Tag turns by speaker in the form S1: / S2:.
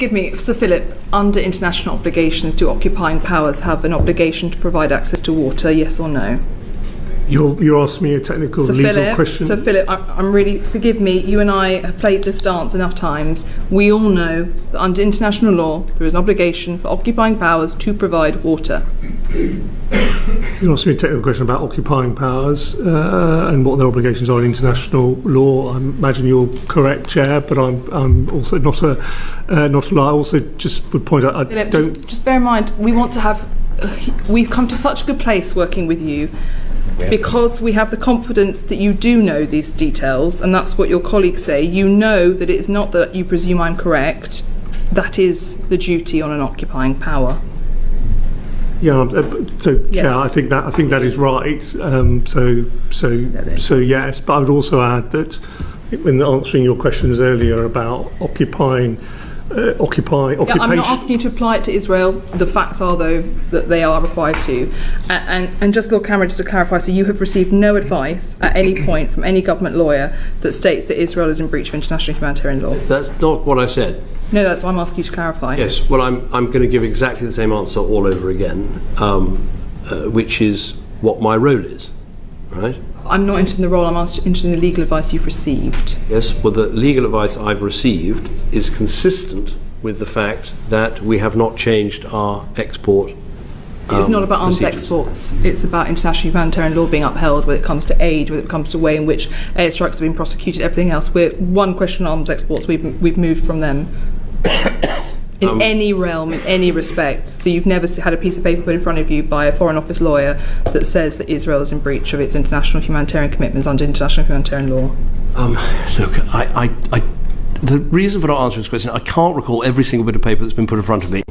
S1: forgive me, Sir Philip, under international obligations, do occupying powers have an obligation to provide access to water, yes or no?
S2: You're asking me a technical legal question?
S1: Sir Philip, I'm really, forgive me, you and I have played this dance enough times. We all know that under international law there is an obligation for occupying powers to provide water.
S2: You're asking me a technical question about occupying powers and what their obligations are in international law. I imagine you're correct, Chair, but I'm also not a lawyer. I also just would point out,
S1: Philip, just bear in mind, we've come to such a good place working with you because we have the confidence that you do know these details, and that's what your colleagues say. You know that it's not that you presume I'm correct. That is the duty on an occupying power.
S2: Yeah, so
S1: Yes.
S2: Chair, I think that is right. So yes, but I would also add that when answering your questions earlier about occupation.
S1: Yeah, I'm not asking you to apply it to Israel. The facts are, though, that they are required to. And just, Lord Cameron, just to clarify, so you have received no advice at any point from any government lawyer that states that Israel is in breach of international humanitarian law?
S3: That's not what I said.
S1: No, that's why I'm asking you to clarify.
S3: Yes, well, I'm going to give exactly the same answer all over again, which is what my role is, right?
S1: I'm not interested in the role, I'm interested in the legal advice you've received.
S3: Yes, well, the legal advice I've received is consistent with the fact that we have not changed our export
S1: It's not about arms
S3: procedures.
S1: exports, it's about international humanitarian law being upheld when it comes to aid, when it comes to the way in which airstrikes have been prosecuted, everything else. We're one question on arms exports, we've moved from them. In any realm, in any respect. So you've never had a piece of paper put in front of you by a Foreign Office lawyer that says that Israel is in breach of its international humanitarian commitments under international humanitarian law?
S3: Look, the reason for not answering this question, I can't recall every single bit of paper that's been put in front of me.